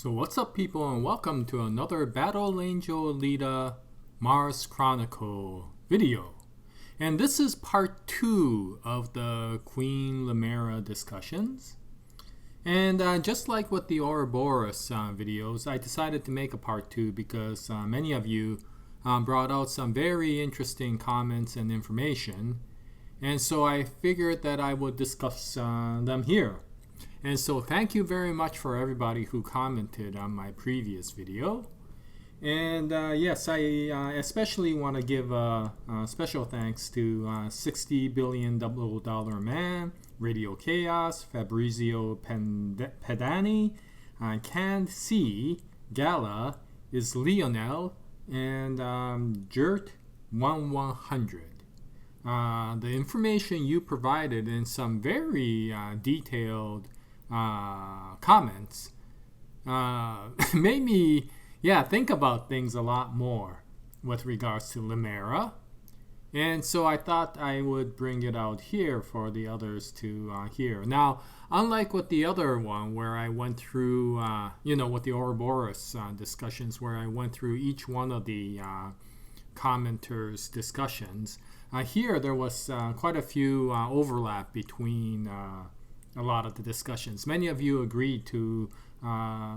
So what's up, people, and welcome to another Battle Angel Alita Mars Chronicle video. And this is part 2 of the Queen Limeira discussions. And just like with the Ouroboros videos, I decided to make a part 2 because many of you brought out some very interesting comments and information. And so I figured that I would discuss them here. And so thank you very much for everybody who commented on my previous video. And yes, I especially want to give special thanks to $60 billion Man, Radio Chaos, Fabrizio Pedani, Canned C, Gala, is Lionel, and Jert1100. The information you provided in some very detailed comments made me think about things a lot more with regards to Limeira, and so I thought I would bring it out here for the others to hear. Now, unlike with the other one where I went through with the Ouroboros discussions, where I went through each one of the commenters' discussions, here there was quite a few overlap between a lot of the discussions. Many of you agreed to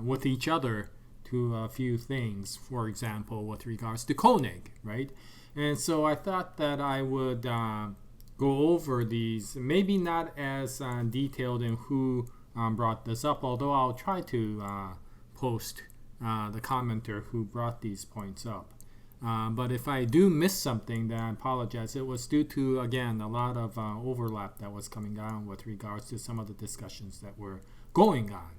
with each other to a few things, for example, with regards to Koenig, right? And so I thought that I would go over these, maybe not as detailed in who brought this up, although I'll try to post the commenter who brought these points up. But if I do miss something, then I apologize. It was due to, again, a lot of overlap that was coming on with regards to some of the discussions that were going on.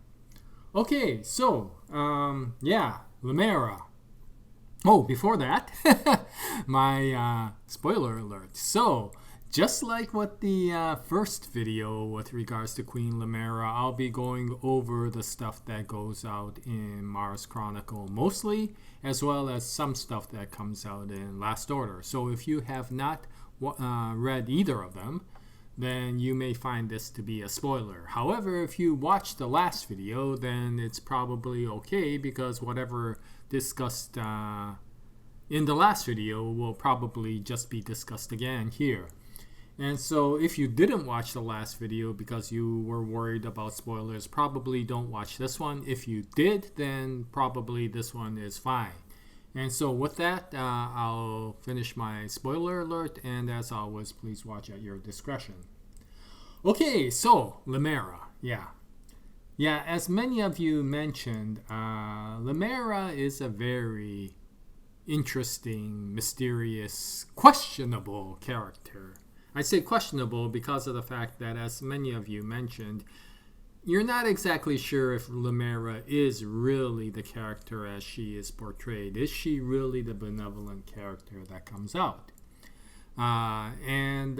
Okay, so, Limeira. Oh, before that, my spoiler alert. So, just like with the first video with regards to Queen Limeira, I'll be going over the stuff that goes out in Mars Chronicle mostly, as well as some stuff that comes out in Last Order. So if you have not read either of them, then you may find this to be a spoiler. However, if you watched the last video, then it's probably okay, because whatever discussed in the last video will probably just be discussed again here. And so if you didn't watch the last video because you were worried about spoilers, probably don't watch this one. If you did, then probably this one is fine. And so with that, I'll finish my spoiler alert, and as always, please watch at your discretion. Okay, so Limeira, as many of you mentioned, Limeira is a very interesting, mysterious, questionable character. I say questionable because of the fact that, as many of you mentioned, you're not exactly sure if Limeira is really the character as she is portrayed. Is she really the benevolent character that comes out? And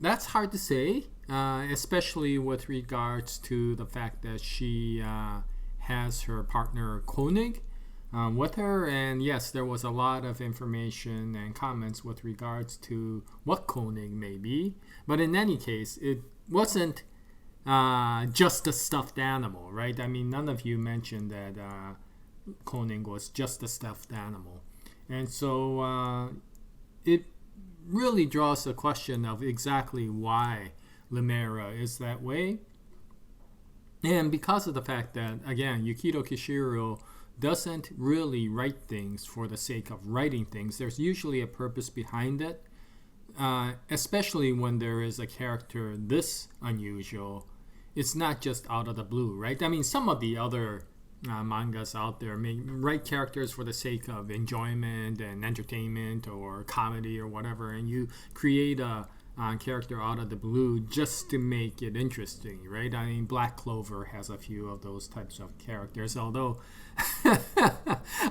that's hard to say, especially with regards to the fact that she has her partner Koenig with her. And yes, there was a lot of information and comments with regards to what Koenig may be, but in any case, it wasn't just a stuffed animal, right? I mean, none of you mentioned that Koenig was just a stuffed animal, and so it really draws a question of exactly why Limeira is that way. And because of the fact that, again, Yukito Kishiro doesn't really write things for the sake of writing things. There's usually a purpose behind it, especially when there is a character this unusual. It's not just out of the blue, right? I mean, some of the other mangas out there may write characters for the sake of enjoyment and entertainment or comedy or whatever, and you create a character out of the blue just to make it interesting, right? I mean, Black Clover has a few of those types of characters, although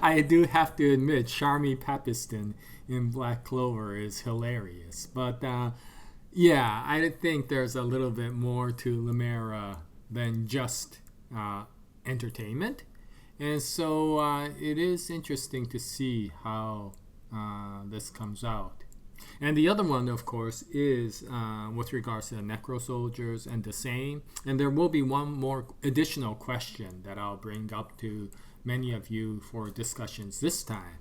I do have to admit Charmy Papiston in Black Clover is hilarious. But I think there's a little bit more to Limeira than just entertainment. And so it is interesting to see how this comes out. And the other one, of course, is with regards to the necro soldiers and the same. And there will be one more additional question that I'll bring up to many of you for discussions this time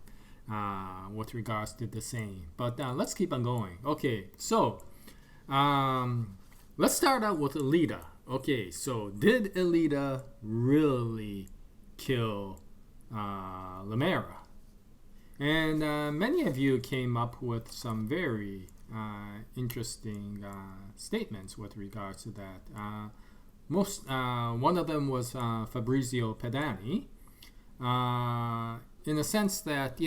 with regards to the same. But let's keep on going. Okay, so let's start out with Alita. Okay, so did Alita really kill Limeira? And many of you came up with some very interesting statements with regards to that. One of them was Fabrizio Pedani, in the sense that,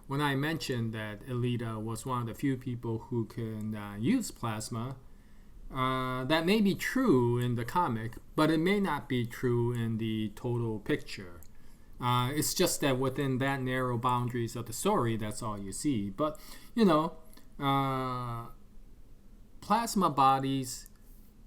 when I mentioned that Alita was one of the few people who can use plasma, that may be true in the comic, but it may not be true in the total picture. It's just that within that narrow boundaries of the story, that's all you see. But, plasma bodies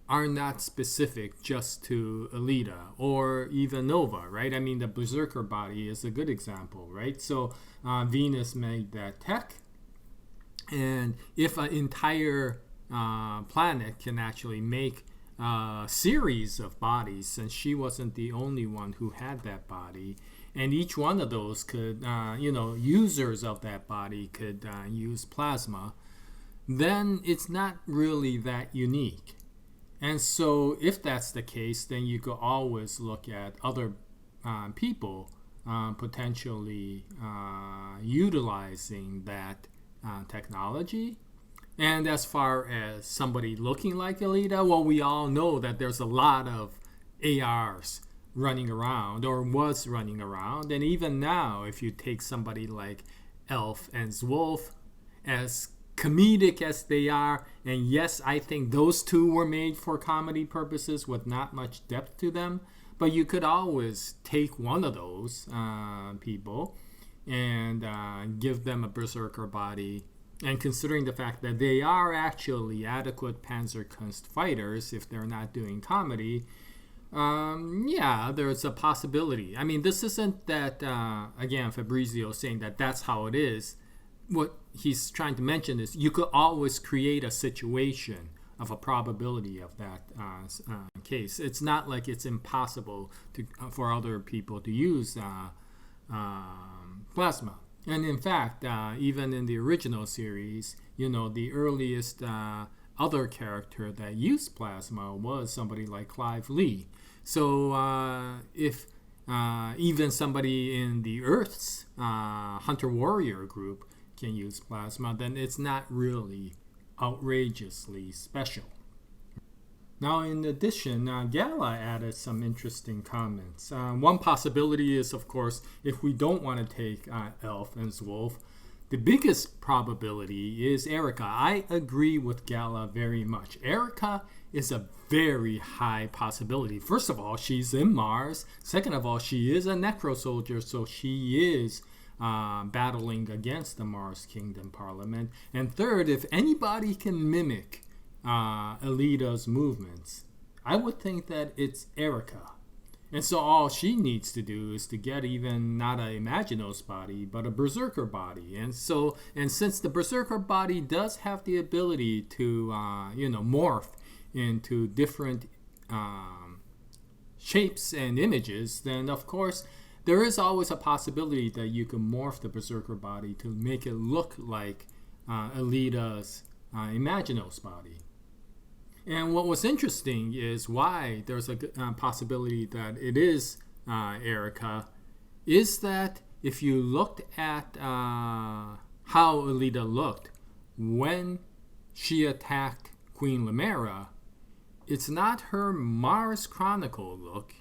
are not specific just to Alita or even Nova, right? I mean, the Berserker body is a good example, right? So Venus made that tech. And if an entire planet can actually make a series of bodies, since she wasn't the only one who had that body, and each one of those could, users of that body could use plasma, then it's not really that unique. And so if that's the case, then you could always look at other people potentially utilizing that technology. And as far as somebody looking like Alita, well, we all know that there's a lot of ARs running around or was running around. And even now, if you take somebody like Elf and Zwolf, as comedic as they are, and yes, I think those two were made for comedy purposes with not much depth to them, but you could always take one of those people and give them a berserker body. And considering the fact that they are actually adequate Panzerkunst fighters, if they're not doing comedy, there's a possibility. I mean, this isn't that, again, Fabrizio saying that that's how it is. What he's trying to mention is you could always create a situation of a probability of that case. It's not like it's impossible for other people to use plasma. And in fact, even in the original series, the earliest other character that used plasma was somebody like Clive Lee. So if even somebody in the Earth's Hunter Warrior group can use plasma, then it's not really outrageously special. Now, in addition, Gala added some interesting comments. One possibility is, of course, if we don't want to take Elf and Zwolf, the biggest probability is Erica. I agree with Gala very much. Erica is a very high possibility. First of all, she's in Mars. Second of all, she is a necro soldier, so she is battling against the Mars Kingdom Parliament. And third, if anybody can mimic Alita's movements, I would think that it's Erica. And so all she needs to do is to get even not a Imaginos body, but a Berserker body. And since the Berserker body does have the ability to morph into different shapes and images, then of course there is always a possibility that you can morph the Berserker body to make it look like Alita's Imaginos body. And what was interesting is why there's a possibility that it is Erica, is that if you looked at how Alita looked when she attacked Queen Limeira, it's not her Mars Chronicle look,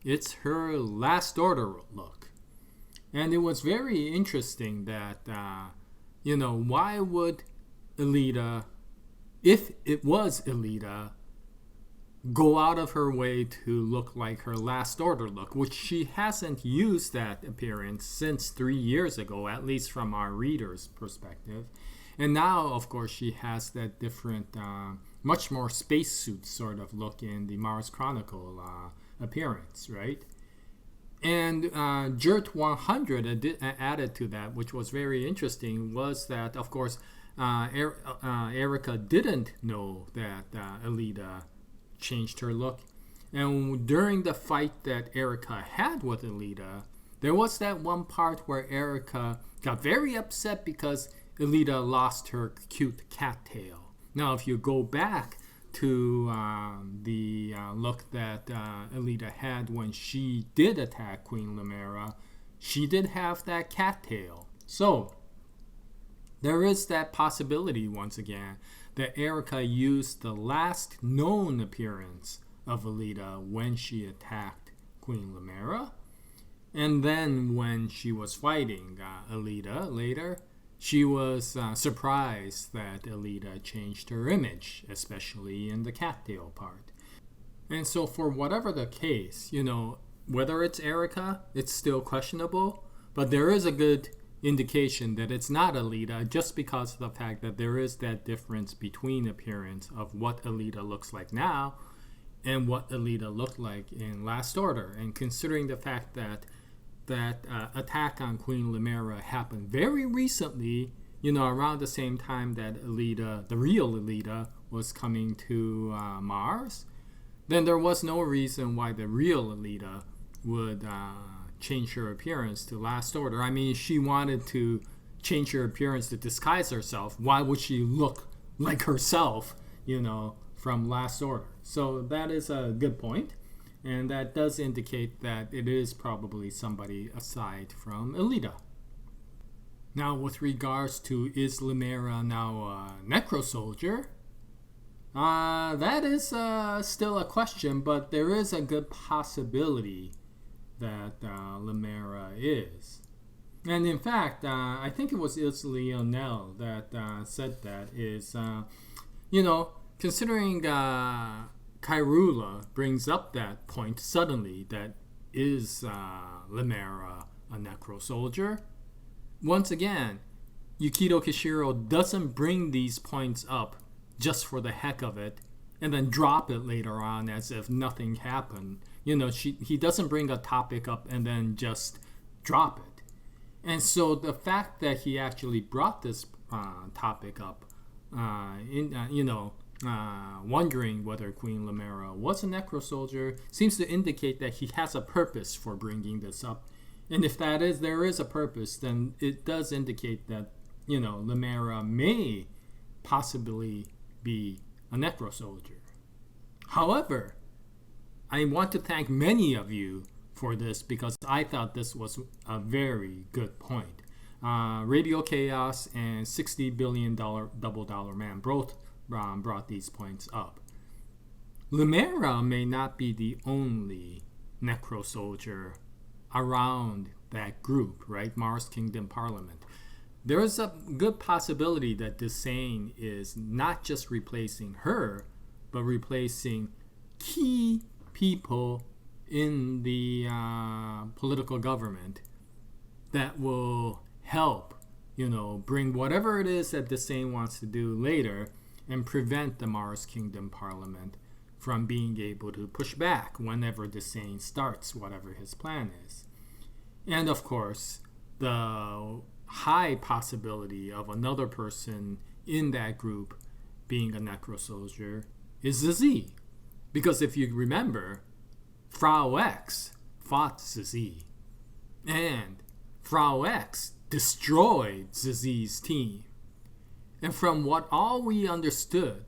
it's her Last Order look. And it was very interesting that, why would Alita, if it was Alita, go out of her way to look like her Last Order look, which she hasn't used that appearance since 3 years ago, at least from our reader's perspective. And now, of course, she has that different, much more spacesuit sort of look in the Mars Chronicle appearance, right? And Jert 100 added to that, which was very interesting, was that, of course, Erica didn't know that Alita changed her look. And during the fight that Erica had with Alita, there was that one part where Erica got very upset because Alita lost her cute cattail. Now, if you go back to the look that Alita had when she did attack Queen Limeira, she did have that cattail. So, there is that possibility, once again, that Erica used the last known appearance of Alita when she attacked Queen Limeira. And then when she was fighting Alita later, she was surprised that Alita changed her image, especially in the cattail part. And so for whatever the case, whether it's Erica, it's still questionable, but there is a good indication that it's not Alita just because of the fact that there is that difference between appearance of what Alita looks like now and what Alita looked like in Last Order. And considering the fact that attack on Queen Limeira happened very recently, around the same time that Alita, the real Alita, was coming to Mars, then there was no reason why the real Alita would change her appearance to Last Order. I mean, she wanted to change her appearance to disguise herself. Why would she look like herself, from Last Order? So that is a good point. And that does indicate that it is probably somebody aside from Alita. Now, with regards to is Limeira now a necro-soldier? That is still a question, but there is a good possibility that Limeira is. And in fact, I think it was Lionel that said that is, considering Kairula brings up that point suddenly, that is Limeira a necro-soldier? Once again, Yukito Kishiro doesn't bring these points up just for the heck of it and then drop it later on as if nothing happened. He doesn't bring a topic up and then just drop it. And so the fact that he actually brought this topic up, wondering whether Queen Limeira was a necro-soldier, seems to indicate that he has a purpose for bringing this up. And if there is a purpose, then it does indicate that, Limeira may possibly be a necro-soldier. However, I want to thank many of you for this because I thought this was a very good point. Radio Chaos and $60 billion Double Dollar Man both brought these points up. Limeira may not be the only necro-soldier around that group, right? Mars Kingdom Parliament. There is a good possibility that Desane is not just replacing her, but replacing key people in the political government that will help, bring whatever it is that Desane wants to do later and prevent the Mars Kingdom Parliament from being able to push back whenever Desane starts whatever his plan is. And of course, the high possibility of another person in that group being a necro-soldier is Zizi. Because if you remember, Frau X fought Zizi. And Frau X destroyed Zizi's team. And from what all we understood,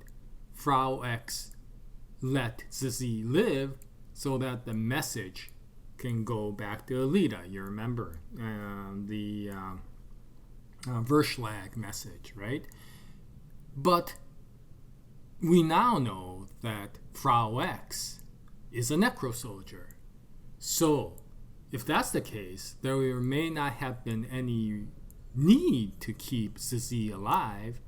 Frau X let Zizi live so that the message can go back to Alita. You remember the Verschlag message, right? But we now know that Frau X is a necro-soldier. So, if that's the case, there may not have been any need to keep Zizi alive.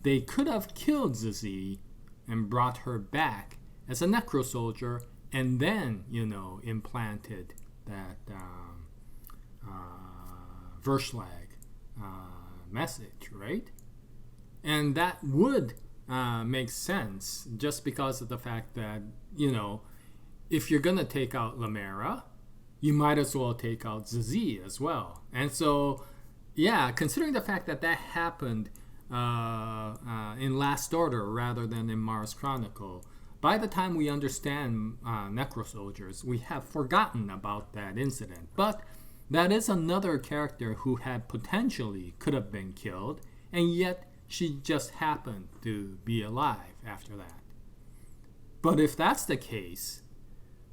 They could have killed Zizi and brought her back as a necro-soldier and then, implanted that Verschlag message, right? And that would make sense just because of the fact that, if you're going to take out Limeira, you might as well take out Zizi as well. And so, yeah, considering the fact that happened in Last Order rather than in Mars Chronicle. By the time we understand Necro Soldiers, we have forgotten about that incident. But that is another character who had potentially could have been killed, and yet she just happened to be alive after that. But if that's the case,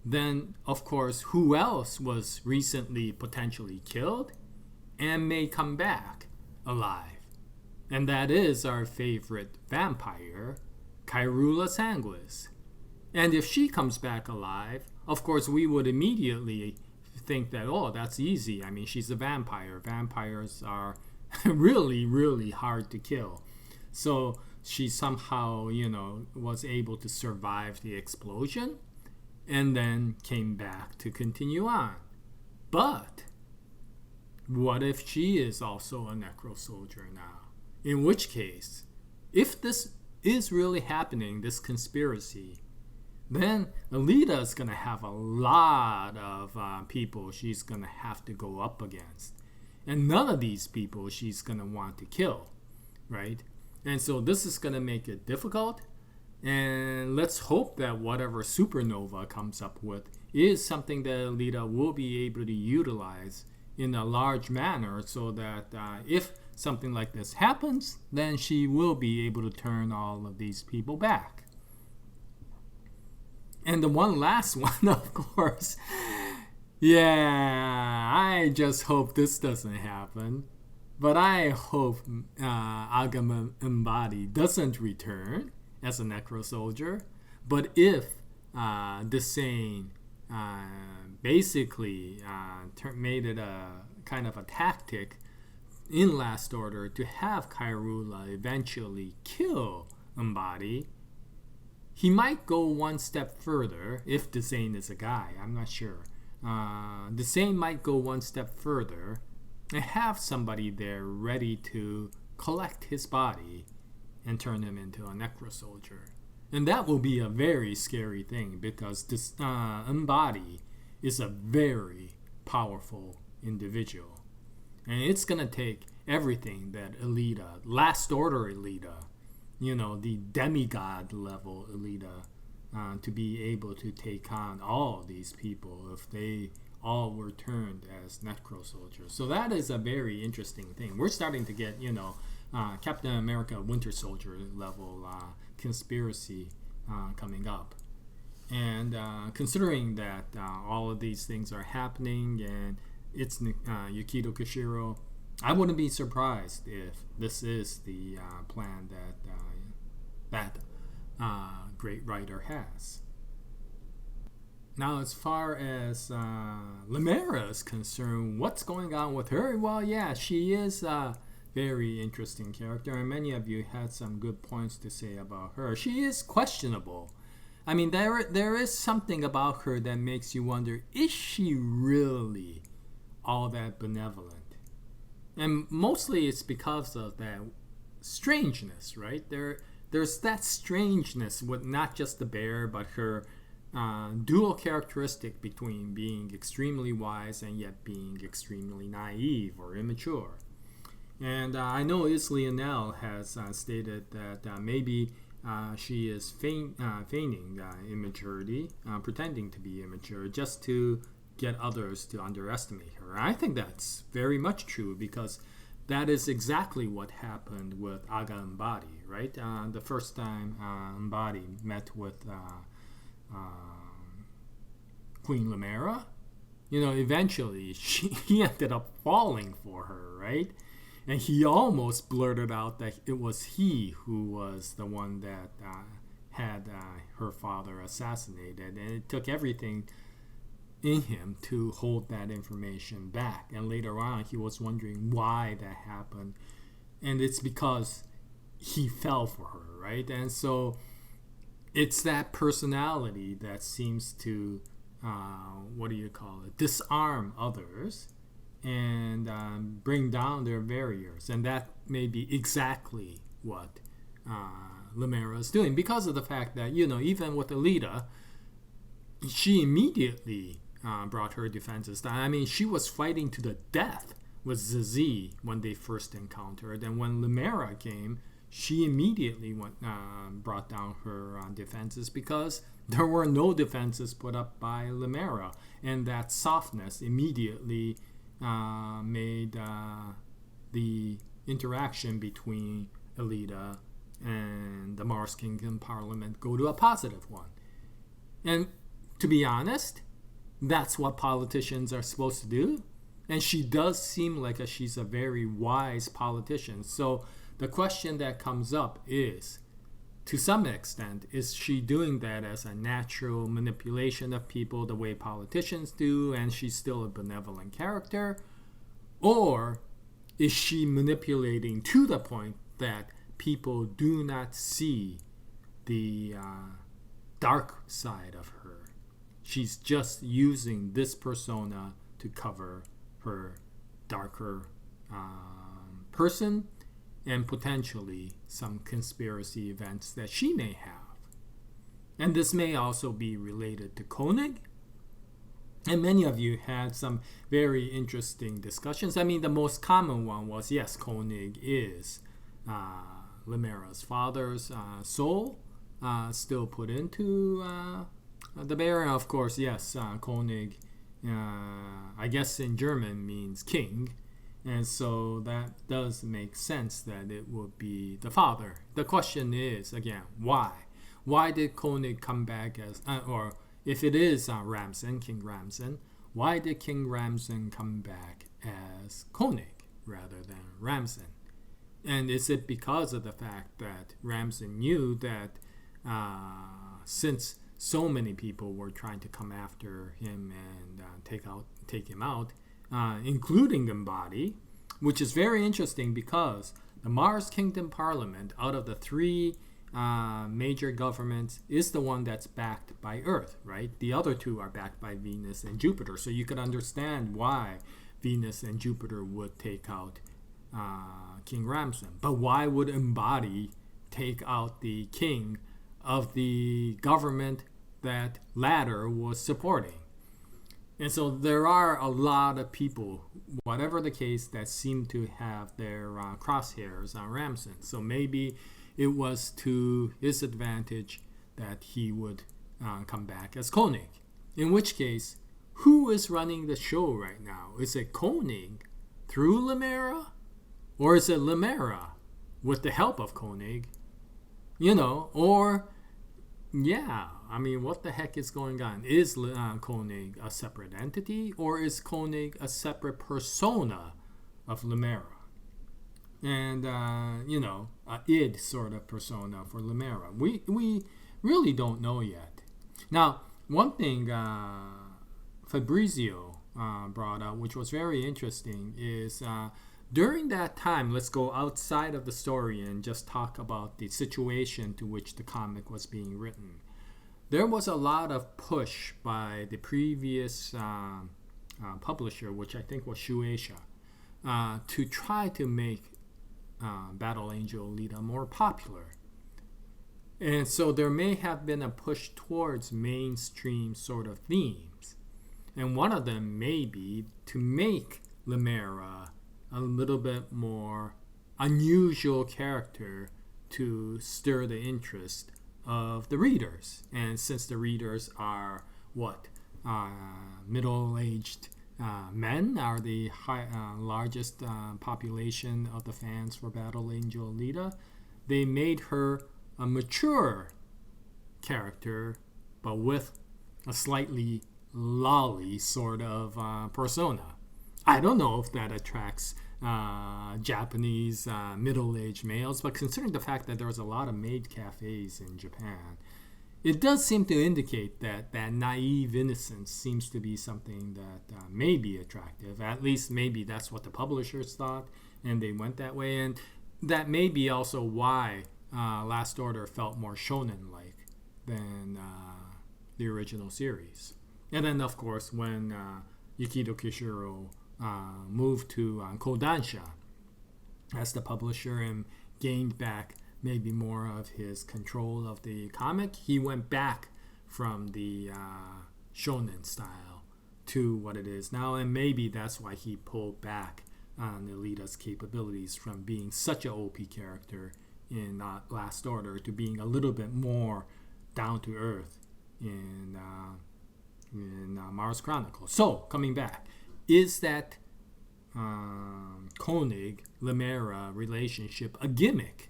then of course, who else was recently potentially killed and may come back alive? And that is our favorite vampire, Kyrula Sanguis. And if she comes back alive, of course, we would immediately think that, oh, that's easy. I mean, she's a vampire. Vampires are really, really hard to kill. So she somehow, was able to survive the explosion and then came back to continue on. But what if she is also a Necro Soldier now? In which case, if this is really happening, this conspiracy, then Alita is going to have a lot of people she's going to have to go up against. And none of these people she's going to want to kill, right? And so this is going to make it difficult. And let's hope that whatever supernova comes up with is something that Alita will be able to utilize in a large manner so that if something like this happens, then she will be able to turn all of these people back. And the one last one, of course, I just hope this doesn't happen. But I hope Aga Mbadi doesn't return as a Necro Soldier. But if Desane basically made it a kind of a tactic in Last Order to have Kyrula eventually kill Mbadi, he might go one step further if Desane is a guy. I'm not sure. Desane might go one step further and have somebody there ready to collect his body and turn him into a Necro Soldier. And that will be a very scary thing because this Mbadi is a very powerful individual. And it's going to take everything that Alita, Last Order Alita, the demigod level Alita, to be able to take on all these people if they all were turned as Necro Soldiers. So that is a very interesting thing. We're starting to get, Captain America Winter Soldier level conspiracy coming up. And considering that all of these things are happening and it's Yukito Kishiro, I wouldn't be surprised if this is the plan that great writer has. Now, as far as Limeira is concerned, what's going on with her? Well, yeah, she is a very interesting character, and many of you had some good points to say about her. She is questionable. I mean, there is something about her that makes you wonder, is she really all that benevolent? And mostly it's because of that strangeness, right? There's that strangeness with not just the bear, but her dual characteristic between being extremely wise and yet being extremely naive or immature. And I know Lionel has stated that maybe she is feigning immaturity, pretending to be immature just to get others to underestimate her. I think that's very much true because that is exactly what happened with Aga Mbadi, right? The first time Mbadi met with Queen Limeira, eventually he ended up falling for her, right? And he almost blurted out that it was he who was the one that had her father assassinated. And it took everything in him to hold that information back. And later on, he was wondering why that happened. And it's because he fell for her, right? And so it's that personality that seems to, disarm others and bring down their barriers. And that may be exactly what Limeira is doing because of the fact that, even with Alita, she immediately brought her defenses down. I mean, she was fighting to the death was Zizi when they first encountered. And when Limeira came, she immediately brought down her defenses because there were no defenses put up by Limeira. And that softness immediately made the interaction between Alita and the Mars Kingdom Parliament go to a positive one. And to be honest, that's what politicians are supposed to do. And she does seem like she's a very wise politician. So the question that comes up is, to some extent, is she doing that as a natural manipulation of people the way politicians do, and she's still a benevolent character? Or is she manipulating to the point that people do not see the dark side of her? She's just using this persona to cover her darker person and potentially some conspiracy events that she may have. And this may also be related to Koenig. And many of you had some very interesting discussions. I mean, the most common one was, yes, Koenig is Limeira's father's soul still put into the bear. And of course, yes, Koenig, I guess in German means king. And so that does make sense that it would be the father. The question is, again, why? Why did Koenig come back as, or if it is Ramsen, King Ramsen, why did King Ramsen come back as Koenig rather than Ramsen? And is it because of the fact that Ramsen knew that since so many people were trying to come after him and take him out, including Embody, which is very interesting because the Mars Kingdom Parliament, out of the three major governments, is the one that's backed by Earth, right? The other two are backed by Venus and Jupiter. So you could understand why Venus and Jupiter would take out King Ramsen. But why would Embody take out the king of the government that Ladder was supporting? And so there are a lot of people, whatever the case, that seem to have their crosshairs on Ramsen. So maybe it was to his advantage that he would come back as Koenig. In which case, who is running the show right now? Is it Koenig through Limeira? Or is it Limeira with the help of Koenig? Yeah, I mean, what the heck is going on? Is Koenig a separate entity, or is Koenig a separate persona of Limeira? And, a id sort of persona for Limeira. We really don't know yet. Now, one thing Fabrizio brought up, which was very interesting, is during that time, let's go outside of the story and just talk about the situation to which the comic was being written. There was a lot of push by the previous publisher, which I think was Shueisha, to try to make Battle Angel Alita more popular. And so there may have been a push towards mainstream sort of themes. And one of them may be to make Limeira a little bit more unusual character to stir the interest of the readers. And since the readers are middle-aged men, are the largest population of the fans for Battle Angel Alita, they made her a mature character, but with a slightly lolly sort of persona. I don't know if that attracts Japanese middle-aged males, but considering the fact that there's a lot of maid cafes in Japan, it does seem to indicate that naive innocence seems to be something that may be attractive. At least maybe that's what the publishers thought, and they went that way. And that may be also why Last Order felt more shonen-like than the original series. And then, of course, when Yukido Kishiro moved to Kodansha as the publisher and gained back maybe more of his control of the comic, he went back from the shonen style to what it is now, and maybe that's why he pulled back on Alita's capabilities from being such an OP character in Last Order to being a little bit more down to earth in Mars Chronicle. So, coming back, is that Koenig Limeira relationship a gimmick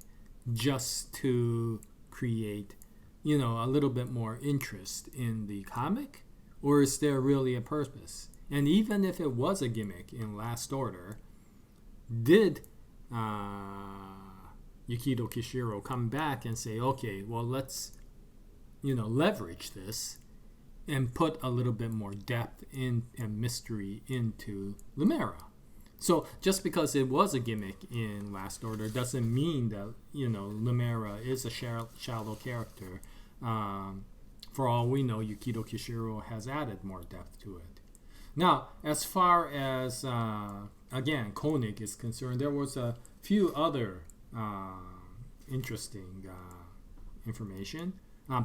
just to create, a little bit more interest in the comic, or is there really a purpose? And even if it was a gimmick in Last Order, did Yukito Kishiro come back and say, okay, well, let's leverage this and put a little bit more depth in and mystery into Limeira? So just because it was a gimmick in Last Order doesn't mean that Limeira is a shallow character. For all we know, Yukito Kishiro has added more depth to it. Now, as far as again Koenig is concerned, there was a few other interesting information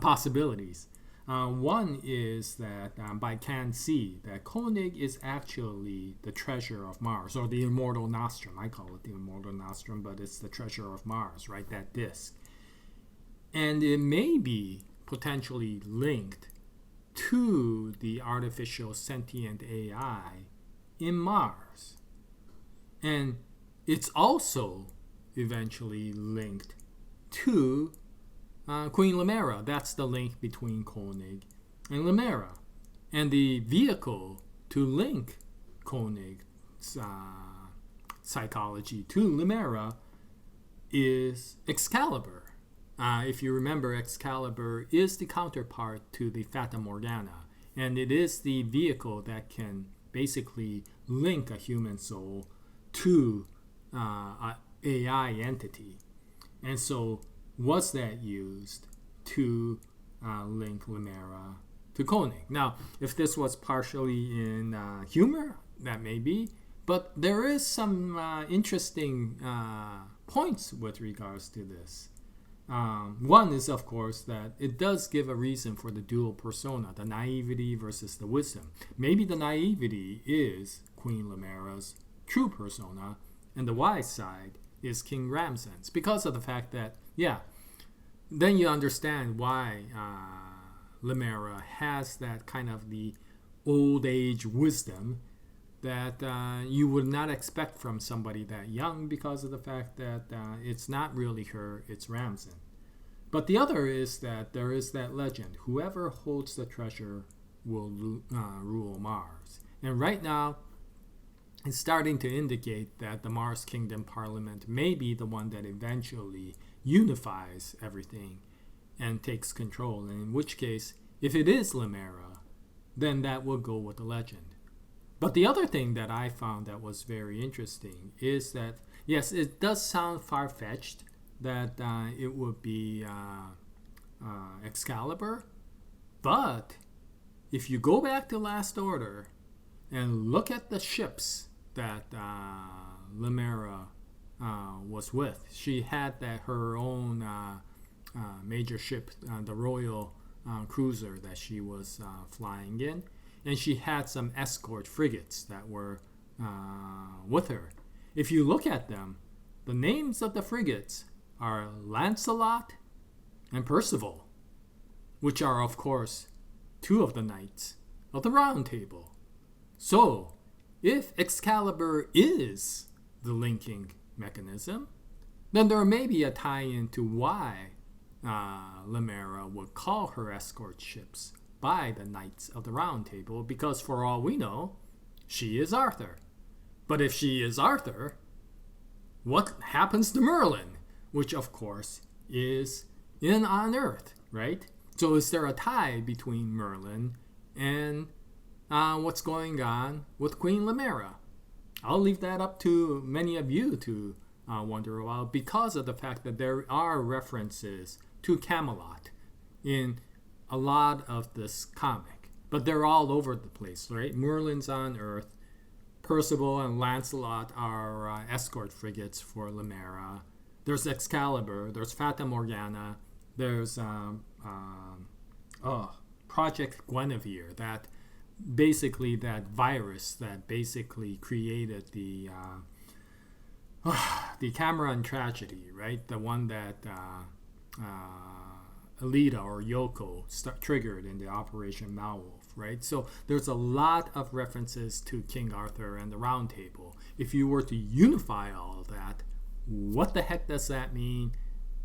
possibilities. One is that by Can See that Koenig is actually the treasure of Mars, or the immortal nostrum. I call it the immortal nostrum, but it's the treasure of Mars, right? That disk. And it may be potentially linked to the artificial sentient AI in Mars. And it's also eventually linked to Queen Limeira. That's the link between Koenig and Limeira. And the vehicle to link Koenig's psychology to Limeira is Excalibur. If you remember, Excalibur is the counterpart to the Fata Morgana, and it is the vehicle that can basically link a human soul to an AI entity. And so was that used to link Limeira to Koenig? Now, if this was partially in humor, that may be, but there is some interesting points with regards to this. One is, of course, that it does give a reason for the dual persona, the naivety versus the wisdom. Maybe the naivety is Queen Limeira's true persona, and the wise side is King Ramsen's, because of the fact that, then you understand why Limeira has that kind of the old age wisdom that you would not expect from somebody that young, because of the fact that it's not really her, it's Ramsen. But the other is that there is that legend, whoever holds the treasure will rule Mars. And right now, it's starting to indicate that the Mars Kingdom Parliament may be the one that eventually unifies everything and takes control. And in which case, if it is Limeira, then that will go with the legend. But the other thing that I found that was very interesting is that, yes, it does sound far-fetched that it would be Excalibur, but if you go back to Last Order and look at the ships that Limeira was with, she had her own major ship, the Royal Cruiser that she was flying in, and she had some escort frigates that were with her. If you look at them, the names of the frigates are Lancelot and Percival, which are, of course, two of the knights of the Round Table. So, if Excalibur is the linking mechanism, then there may be a tie-in to why Limeira would call her escort ships by the Knights of the Round Table, because for all we know, she is Arthur. But if she is Arthur, what happens to Merlin? Which, of course, is on Earth, right? So is there a tie between Merlin and what's going on with Queen Limeira? I'll leave that up to many of you to wonder about, because of the fact that there are references to Camelot in a lot of this comic. But they're all over the place, right? Merlin's on Earth. Percival and Lancelot are escort frigates for Limeira. There's Excalibur. There's Fata Morgana. There's Project Guinevere, that virus that basically created the the Cameron tragedy, right? The one that Alita or Yoko triggered in the Operation Malwolf, right? So there's a lot of references to King Arthur and the Round Table. If you were to unify all of that, what the heck does that mean?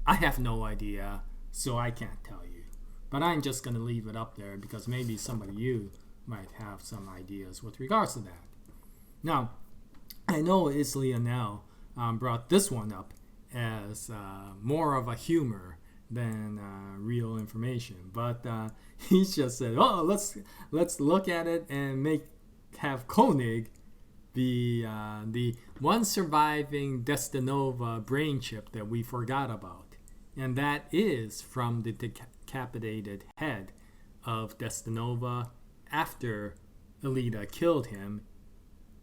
I have no idea, so I can't tell you. But I'm just going to leave it up there because maybe some of you might have some ideas with regards to that. Now, I know Islia now brought this one up as more of a humor than real information, but he just said, "Oh, let's look at it and have Koenig the one surviving Destinova brain chip that we forgot about, and that is from the decapitated head of Destinova after Alita killed him."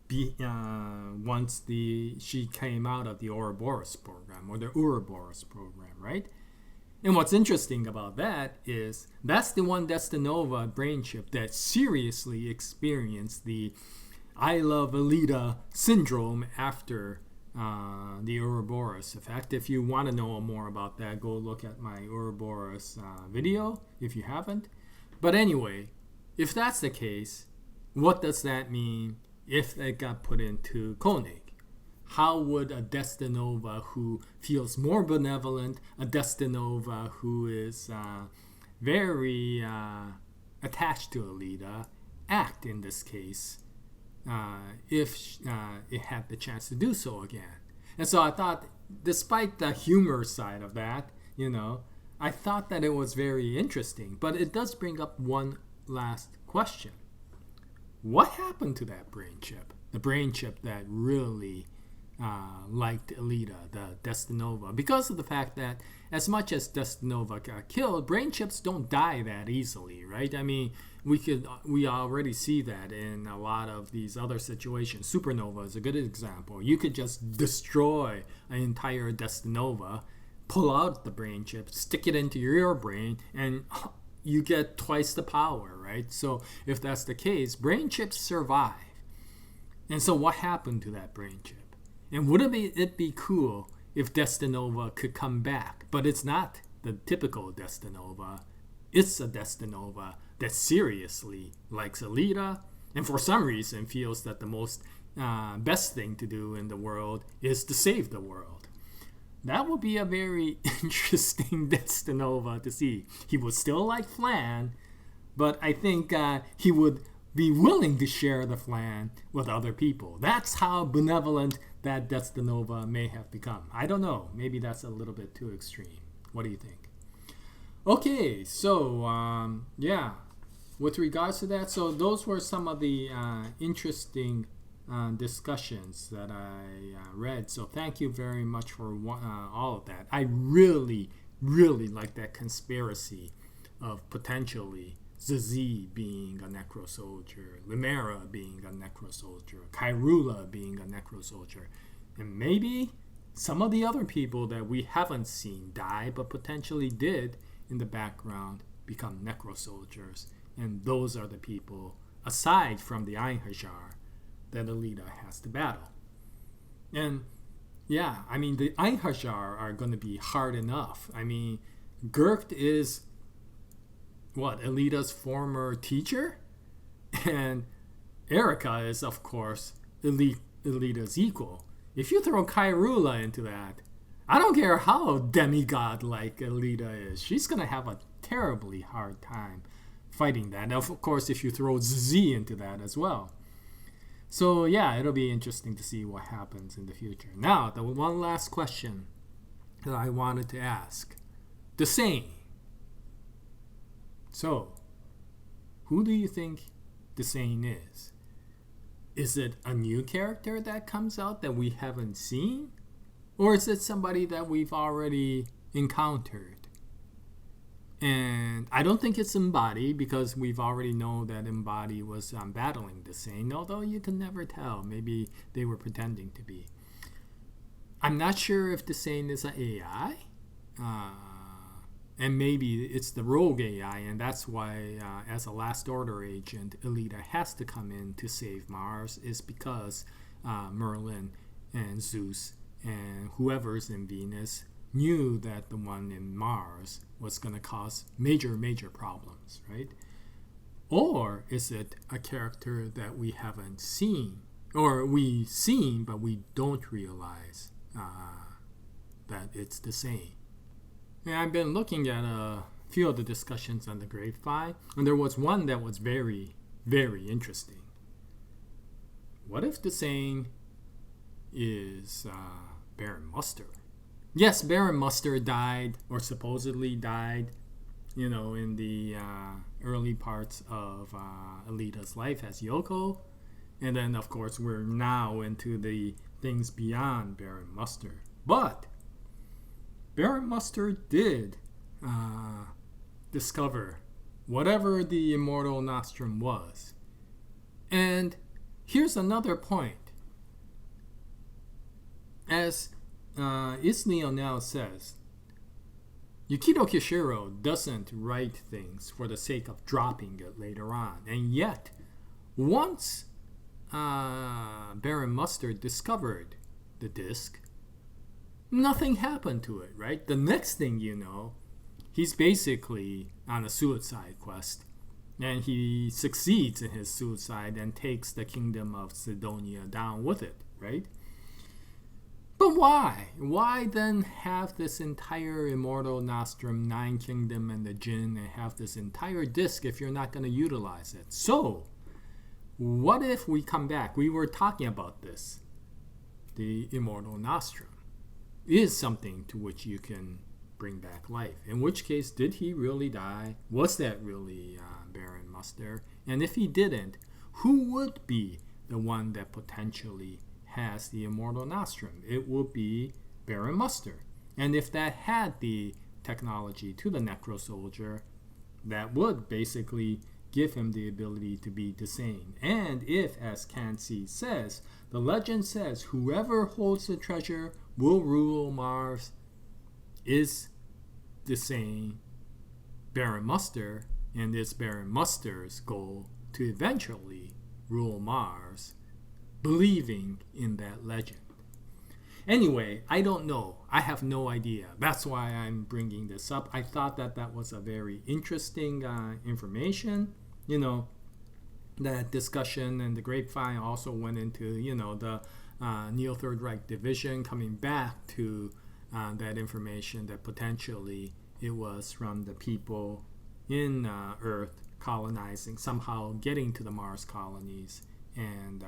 Once she came out of the Ouroboros program or the Ouroboros program, right? And what's interesting about that is that's the one Destinova brain chip that seriously experienced the I love Alita syndrome after the Ouroboros effect. If you want to know more about that, go look at my Ouroboros video if you haven't. But anyway, if that's the case, what does that mean if it got put into Koenig? How would a Destinova who feels more benevolent, a Destinova who is very attached to Alita, act in this case if it had the chance to do so again? And so I thought, despite the humor side of that, I thought that it was very interesting. But it does bring up one last question. What happened to that brain chip? The brain chip that really liked Alita, the Destinova, because of the fact that as much as Destinova got killed, brain chips don't die that easily, right? I mean, we already see that in a lot of these other situations. Supernova is a good example. You could just destroy an entire Destinova, pull out the brain chip, stick it into your brain, and you get twice the power, right? So if that's the case, brain chips survive. And so what happened to that brain chip? And wouldn't it be cool if Destinova could come back? But it's not the typical Destinova. It's a Destinova that seriously likes Alita and for some reason feels that the most best thing to do in the world is to save the world. That would be a very interesting Destinova to see. He would still like flan, but I think he would be willing to share the flan with other people. That's how benevolent that Destinova may have become. I don't know. Maybe that's a little bit too extreme. What do you think? Okay, so with regards to that, so those were some of the interesting discussions that I read. So thank you very much for all of that. I really, really like that conspiracy of potentially Zazie being a necro soldier, Limeira being a necro soldier, Kairula being a necro soldier, and maybe some of the other people that we haven't seen die but potentially did in the background become necro soldiers. And those are the people, aside from the Einherjar, that Alita has to battle. And yeah, I mean, the Einherjar are going to be hard enough. I mean, Gert is Alita's former teacher? And Erika is, of course, Alita's equal. If you throw Kairula into that, I don't care how demigod-like Alita is, she's going to have a terribly hard time fighting that. And of course, if you throw Zazie into that as well. So yeah, it'll be interesting to see what happens in the future. Now, the one last question that I wanted to ask. The same. So, who do you think Desane is? Is it a new character that comes out that we haven't seen? Or is it somebody that we've already encountered? And I don't think it's Embody, because we've already known that Embody was battling Desane, although you can never tell. Maybe they were pretending to be. I'm not sure if Desane is an AI. And maybe it's the rogue AI, and that's why, as a Last Order agent, Alita has to come in to save Mars, is because Merlin and Zeus and whoever's in Venus knew that the one in Mars was going to cause major, major problems, right? Or is it a character that we haven't seen, or we've seen but we don't realize that it's the same? And I've been looking at a few of the discussions on the Grapevine, and there was one that was very, very interesting. What if the saying is Baron Muster? Yes, Baron Muster died, or supposedly died, in the early parts of Alita's life as Yoko. And then, of course, we're now into the things beyond Baron Muster. But Baron Muster did discover whatever the immortal nostrum was. And here's another point. As Isneo now says, Yukito Kishiro doesn't write things for the sake of dropping it later on. And yet, once Baron Muster discovered the disc, nothing happened to it, right? The next thing you know, he's basically on a suicide quest. And he succeeds in his suicide and takes the kingdom of Sidonia down with it, right? But why? Why then have this entire immortal nostrum, Nine Kingdom, and the Jinn, and have this entire disc if you're not going to utilize it? So, what if we come back? We were talking about this. The immortal nostrum is something to which you can bring back life. In which case, did he really die? Was that really Baron Muster? And if he didn't, who would be the one that potentially has the immortal nostrum? It would be Baron Muster. And if that had the technology to the Necro Soldier, that would basically give him the ability to be Desane. And if, as Kansi says, the legend says whoever holds the treasure will rule Mars, is Desane Baron Muster, and is Baron Muster's goal to eventually rule Mars, believing in that legend. Anyway, I don't know. I have no idea. That's why I'm bringing this up. I thought that was a very interesting information. That discussion and the Grapevine also went into, the Neo Third Reich division coming back to that information that potentially it was from the people in Earth colonizing, somehow getting to the Mars colonies and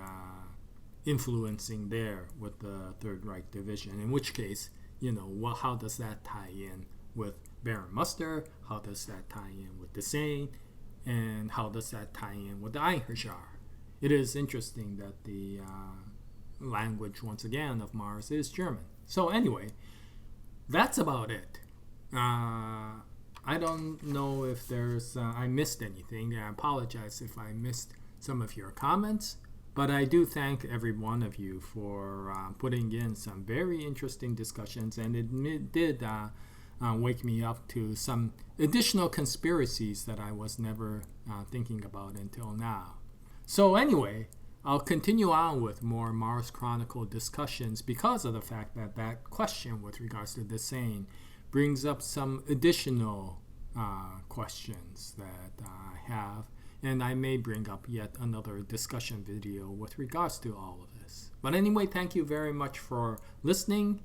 influencing there with the Third Reich division. In which case, how does that tie in with Baron Muster? How does that tie in with Desane? And how does that tie in with the Einherjar? It is interesting that the language, once again, of Mars is German. So anyway, that's about it. I don't know if there's I missed anything. I apologize if I missed some of your comments. But I do thank every one of you for putting in some very interesting discussions, and it did wake me up to some additional conspiracies that I was never thinking about until now. So anyway, I'll continue on with more Mars Chronicle discussions because of the fact that that question with regards to Desane brings up some additional questions that I have. And I may bring up yet another discussion video with regards to all of this. But anyway, thank you very much for listening.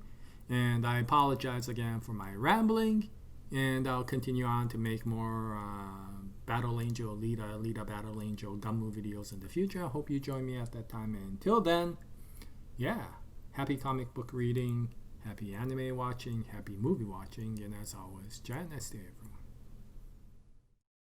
And I apologize again for my rambling. And I'll continue on to make more Battle Angel, Alita Battle Angel Gunmu videos in the future. I hope you join me at that time. And until then, happy comic book reading, happy anime watching, happy movie watching. And as always, Jaya, nice day, everyone.